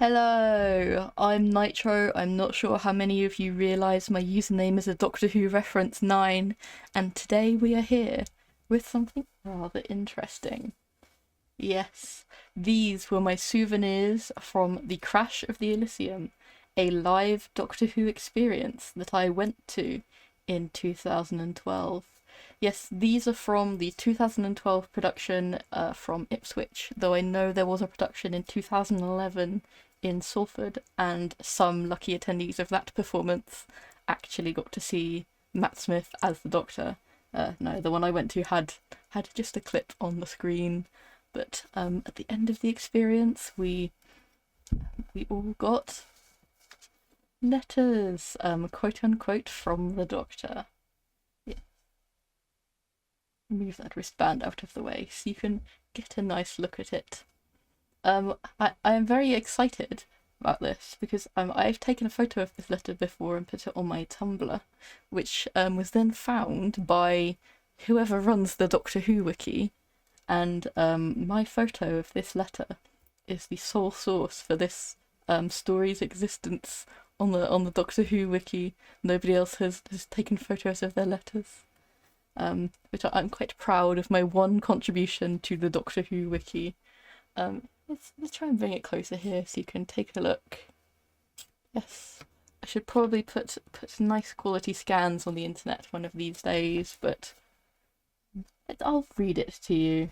Hello, I'm Nitro. I'm not sure how many of you realise my username is a Doctor Who reference 9, and today we are here with something rather interesting. Yes, these were my souvenirs from the Crash of the Elysium, a live Doctor Who experience that I went to in 2012. Yes, these are from the 2012 production from Ipswich, though I know there was a production in 2011 in Salford, and some lucky attendees of that performance actually got to see Matt Smith as the Doctor. No, the one I went to had just a clip on the screen, but at the end of the experience, we all got letters, quote unquote, from the Doctor. Yeah. Move that wristband out of the way so you can get a nice look at it. I am very excited about this because I've taken a photo of this letter before and put it on my Tumblr, which was then found by whoever runs the Doctor Who wiki, and my photo of this letter is the sole source for this story's existence on the Doctor Who wiki. Nobody else has taken photos of their letters, which I'm quite proud of my one contribution to the Doctor Who wiki. Let's try and bring it closer here so you can take a look. Yes, I should probably put nice quality scans on the internet one of these days, but I'll read it to you.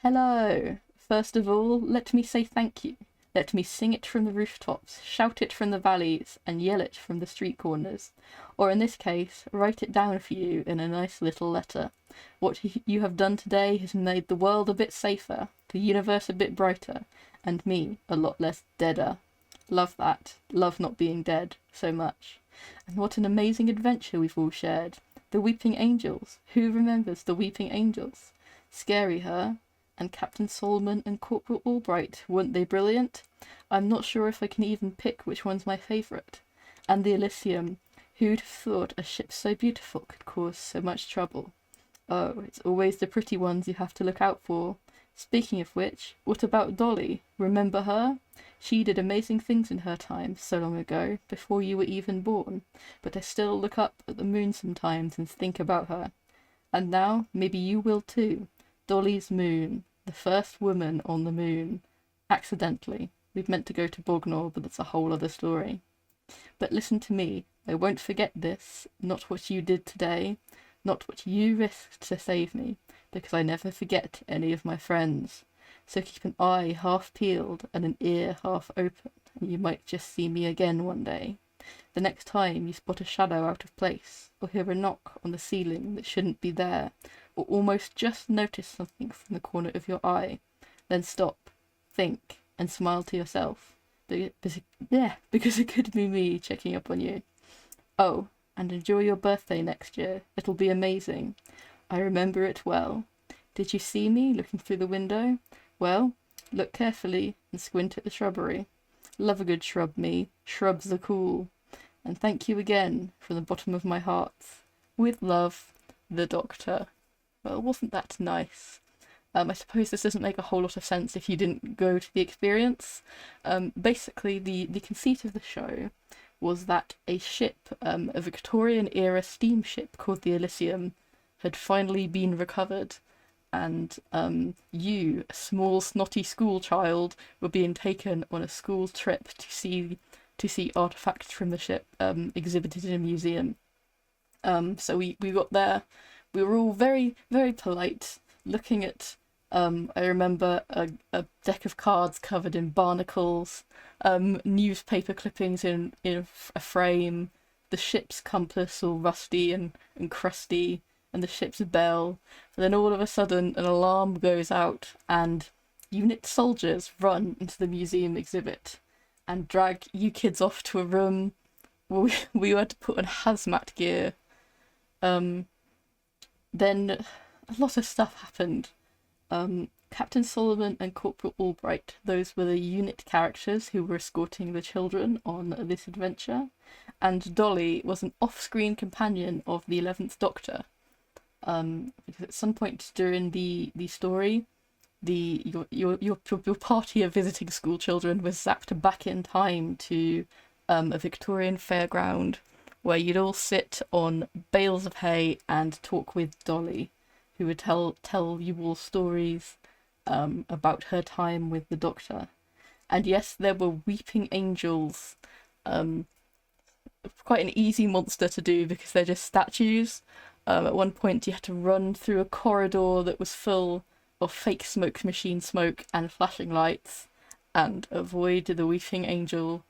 Hello. First of all, let me say thank you. Let me sing it from the rooftops, shout it from the valleys, and yell it from the street corners. Or in this case, write it down for you in a nice little letter. What you have done today has made the world a bit safer, the universe a bit brighter, and me a lot less deader. Love that. Love not being dead so much. And what an amazing adventure we've all shared. The Weeping Angels. Who remembers the Weeping Angels? Scary, her. And Captain Solomon and Corporal Albright, weren't they brilliant? I'm not sure if I can even pick which one's my favourite. And the Elysium. Who'd have thought a ship so beautiful could cause so much trouble? Oh, it's always the pretty ones you have to look out for. Speaking of which, what about Dolly? Remember her? She did amazing things in her time, so long ago, before you were even born. But I still look up at the moon sometimes and think about her. And now, maybe you will too. Dolly's moon, the first woman on the moon. Accidentally. We'd meant to go to Bognor, but that's a whole other story. But listen to me, I won't forget this, not what you did today, not what you risked to save me, because I never forget any of my friends. So keep an eye half peeled and an ear half open, and you might just see me again one day. The next time you spot a shadow out of place, or hear a knock on the ceiling that shouldn't be there, or almost just notice something from the corner of your eye, then stop, think, and smile to yourself. Because it could be me checking up on you. Oh, and enjoy your birthday next year. It'll be amazing. I remember it well. Did you see me looking through the window? Well, look carefully and squint at the shrubbery. Love a good shrub, me. Shrubs are cool. And thank you again from the bottom of my heart. With love, the Doctor. Well, wasn't that nice? I suppose this doesn't make a whole lot of sense if you didn't go to the experience. Basically, the conceit of the show was that a ship, a Victorian-era steamship called the Elysium, had finally been recovered, and you, a small snotty school child, were being taken on a school trip to see artifacts from the ship exhibited in a museum. So we got there. We were all very, very polite, looking at, I remember a deck of cards covered in barnacles, newspaper clippings in a frame, the ship's compass all rusty and crusty, and the ship's bell. And then all of a sudden an alarm goes out and unit soldiers run into the museum exhibit and drag you kids off to a room where we had to put on hazmat gear. Then a lot of stuff happened. Captain Solomon and Corporal Albright, those were the unit characters who were escorting the children on this adventure, and Dolly was an off-screen companion of the 11th Doctor. Because at some point during the story, your party of visiting school children was zapped back in time to a Victorian fairground where you'd all sit on bales of hay and talk with Dolly, who would tell you all stories about her time with the Doctor. And yes, there were weeping angels, quite an easy monster to do because they're just statues. At one point, you had to run through a corridor that was full of fake smoke machine smoke and flashing lights, and avoid the weeping angel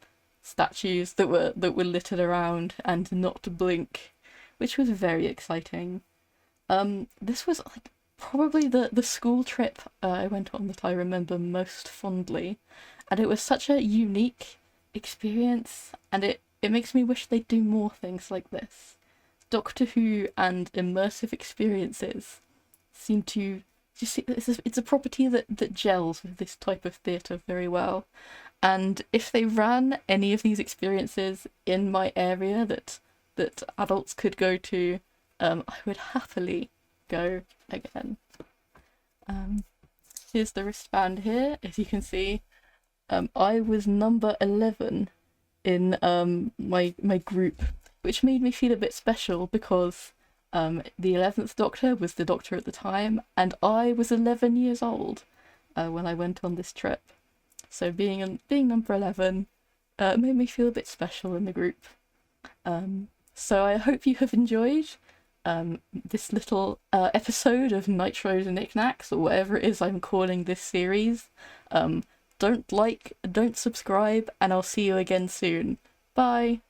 statues that were littered around, and not to blink, which was very exciting. This was like probably the school trip I went on that I remember most fondly, and it was such a unique experience, and it makes me wish they'd do more things like this. Doctor Who and immersive experiences seem to just, it's a property that gels with this type of theatre very well. And if they ran any of these experiences in my area that adults could go to, I would happily go again. Here's the wristband here. As you can see, I was number 11 in my group, which made me feel a bit special because the 11th Doctor was the Doctor at the time, and I was 11 years old when I went on this trip. So being number 11 made me feel a bit special in the group. So I hope you have enjoyed this little episode of Nitro and Knick-Knacks, or whatever it is I'm calling this series. Don't subscribe, and I'll see you again soon. Bye!